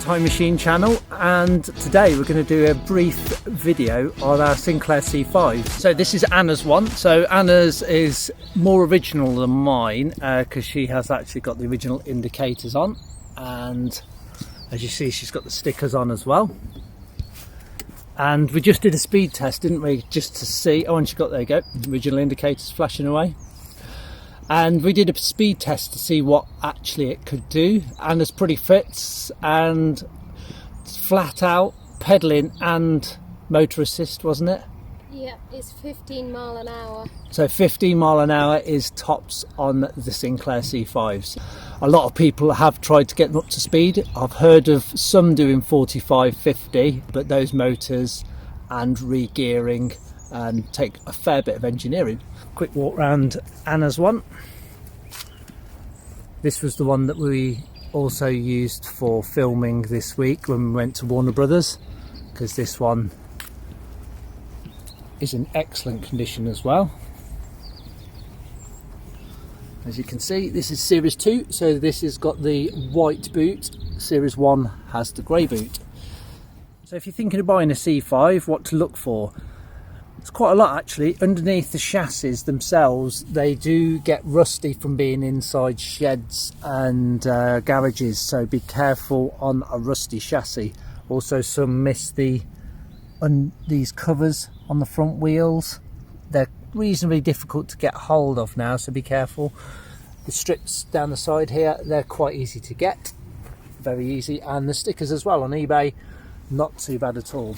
Time Machine channel, and today we're going to do a brief video on our Sinclair C5. So this is Anna's one. So Anna's is more original than mine because she has actually got the original indicators on, and as you see she's got the stickers on as well. And we just did a speed test, didn't we, just to see, oh, and she got, there you go, original indicators flashing away. And we did a speed test to see what actually it could do. Anna's pretty fit and flat out pedalling and motor assist, wasn't it? Yeah, it's 15 mile an hour. So 15 mile an hour is tops on the Sinclair C5s. A lot of people have tried to get them up to speed. I've heard of some doing 45, 50, but those motors and re-gearing take a fair bit of engineering. Quick walk round Anna's one. This was the one that we also used for filming this week when we went to Warner Brothers, because this one is in excellent condition as well. As you can see, this is Series 2, so this has got the white boot. Series 1 has the grey boot. So if you're thinking of buying a C5, what to look for? It's quite a lot actually. Underneath the chassis themselves, they do get rusty from being inside sheds and garages, so be careful on a rusty chassis. Also, some miss these covers on the front wheels. They're reasonably difficult to get hold of now, so be careful. The strips down the side here, they're quite easy to get, very easy, and the stickers as well on eBay, not too bad at all.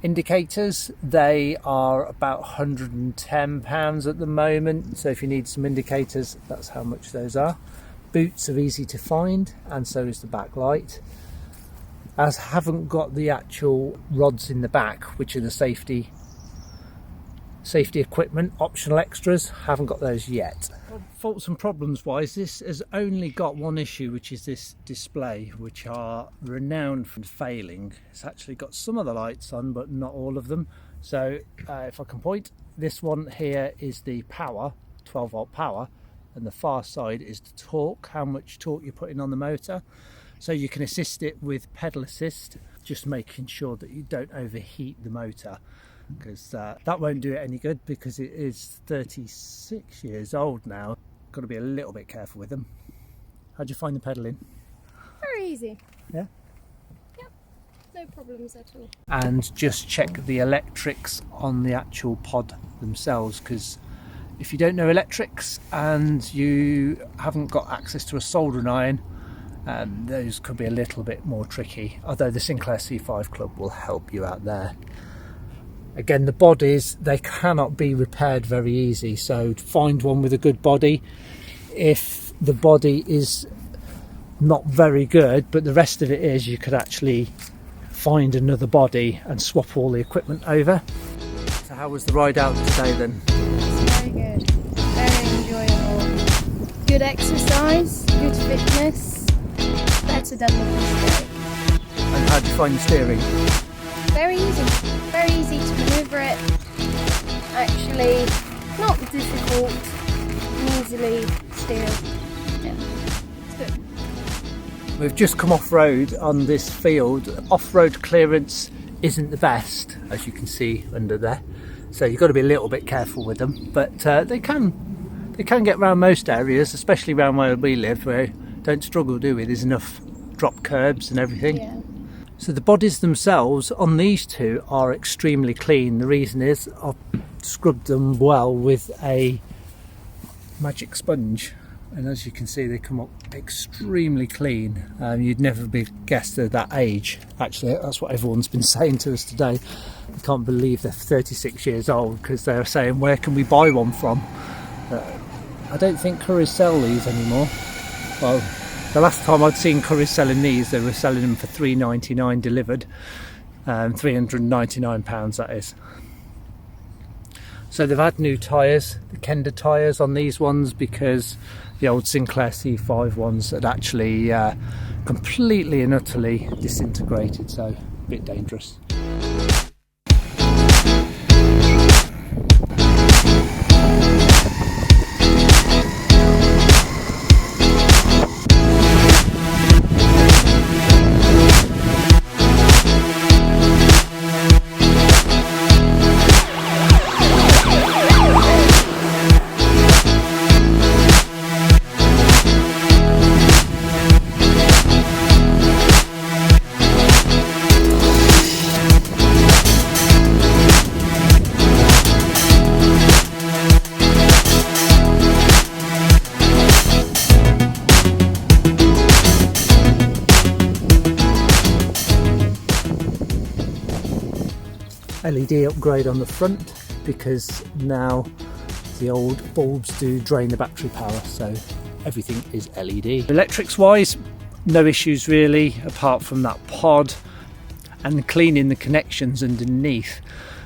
Indicators, they are about £110 at the moment, so if you need some indicators, that's how much those are. Boots are easy to find, and so is the backlight. As haven't got the actual rods in the back, which are the safety equipment, optional extras, haven't got those yet. Faults and problems wise, this has only got one issue, which is this display, which are renowned for failing. It's actually got some of the lights on, but not all of them. So if I can point, this one here is the power, 12 volt power, and the far side is the torque, how much torque you're putting on the motor. So you can assist it with pedal assist, just making sure that you don't overheat the motor, because that won't do it any good, because it is 36 years old now. Got to be a little bit careful with them. How'd you find the pedalling? very easy. Yeah? Yep, no problems at all. And just check the electrics on the actual pod themselves, because if you don't know electrics and you haven't got access to a soldering iron, those could be a little bit more tricky, although the Sinclair C5 Club will help you out there. Again, the bodies, they cannot be repaired very easy, so find one with a good body. If the body is not very good, but the rest of it is, you could actually find another body and swap all the equipment over. So how was the ride out today then? It's very good, very enjoyable. Good exercise, good fitness, better than the first day. And how did you find the steering? Very easy to manoeuvre it. Actually, not difficult, easily steer. Yeah, it's good. We've just come off-road on this field. Off-road clearance isn't the best, as you can see under there. So you've got to be a little bit careful with them. But they can get around most areas, especially around where we live, where we don't struggle, do we? There's enough drop curbs and everything. Yeah. So the bodies themselves on these two are extremely clean. The reason is I've scrubbed them well with a magic sponge, and as you can see they come up extremely clean. You'd never be guessed at that age. Actually, that's what everyone's been saying to us today. I can't believe they're 36 years old, because they're saying, where can we buy one from? I don't think Currys sell these anymore. Well, the last time I'd seen Currys selling these, they were selling them for £3.99 delivered, £399 that is. So they've had new tyres, the Kenda tyres on these ones, because the old Sinclair C5 ones had actually completely and utterly disintegrated, so a bit dangerous. LED upgrade on the front, because now the old bulbs do drain the battery power, so everything is LED. Electrics wise, no issues really, apart from that pod and cleaning the connections underneath.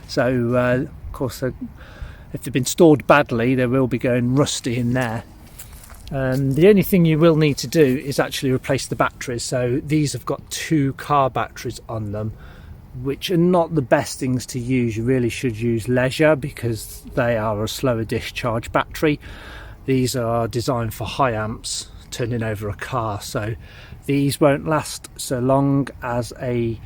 So of course, if they've been stored badly, they will be going rusty in there. The only thing you will need to do is actually replace the batteries. So these have got 2 car batteries on them, which are not the best things to use. You really should use Leisure, because they are a slower discharge battery. These are designed for high amps turning over a car, so these won't last so long as a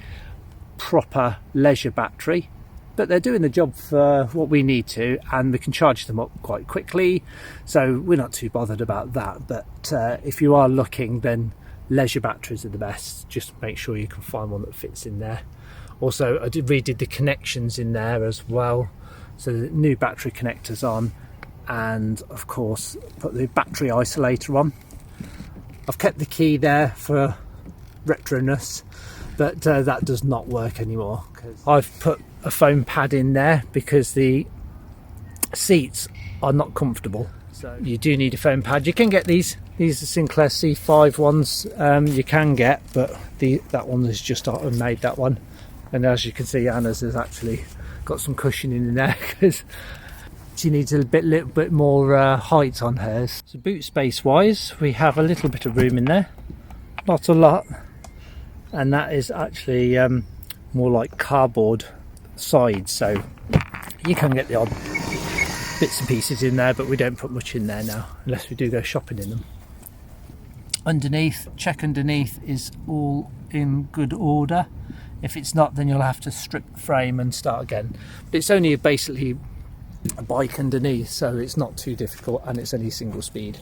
proper Leisure battery, but they're doing the job for what we need to, and we can charge them up quite quickly, so we're not too bothered about that. But if you are looking, then Leisure batteries are the best. Just make sure you can find one that fits in there. Also, I redid the connections in there as well, so the new battery connectors on, and of course put the battery isolator on. I've kept the key there for retroness, but that does not work anymore. I've put a foam pad in there because the seats are not comfortable, so you do need a foam pad. You can get these are Sinclair C5 ones, you can get, but that one is just made, that one. And as you can see, Anna's has actually got some cushioning in there because she needs a little bit more height on hers. So boot space wise, we have a little bit of room in there, not a lot, and that is actually more like cardboard sides, so you can get the odd bits and pieces in there, but we don't put much in there now unless we do go shopping in them. Underneath, check underneath is all in good order. If it's not, then you'll have to strip the frame and start again. But it's only basically a bike underneath, so it's not too difficult, and it's only single speed.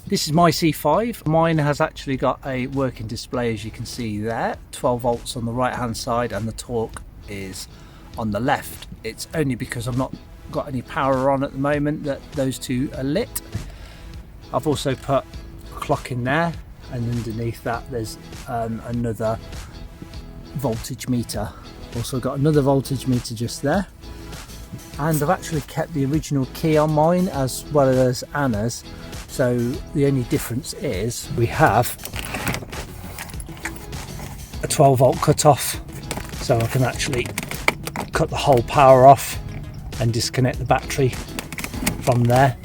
This is my C5. Mine has actually got a working display, as you can see there, 12 volts on the right hand side, and the torque is on the left. It's only because I've not got any power on at the moment that those two are lit. I've also put a clock in there, and underneath that there's another voltage meter. Also got another voltage meter just there, and I've actually kept the original key on mine as well as Anna's, so the only difference is we have a 12 volt cut off, so I can actually cut the whole power off and disconnect the battery from there.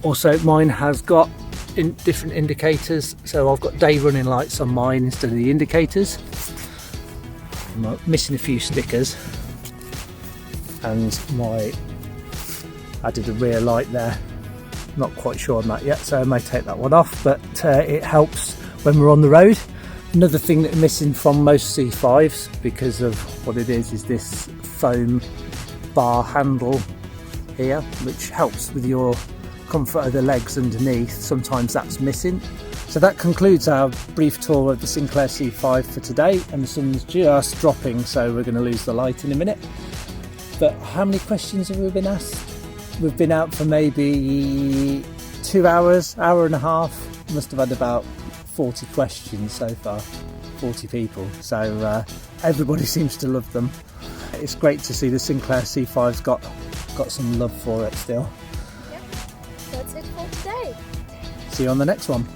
Also, mine has got different indicators, so I've got day running lights on mine instead of the indicators. I'm missing a few stickers, and I did a rear light there, not quite sure on that yet, so I may take that one off, but it helps when we're on the road. Another thing that is missing from most C5s, because of what it is this foam bar handle here, which helps with your comfort of the legs underneath. Sometimes that's missing. So that concludes our brief tour of the Sinclair C5 for today, and the sun's just dropping, so we're going to lose the light in a minute. But how many questions have we been asked? We've been out for maybe 2 hours, hour and a half. Must have had about 40 questions so far, 40 people, so everybody seems to love them. It's great to see the Sinclair C5's got some love for it still. That's it for today. See you on the next one.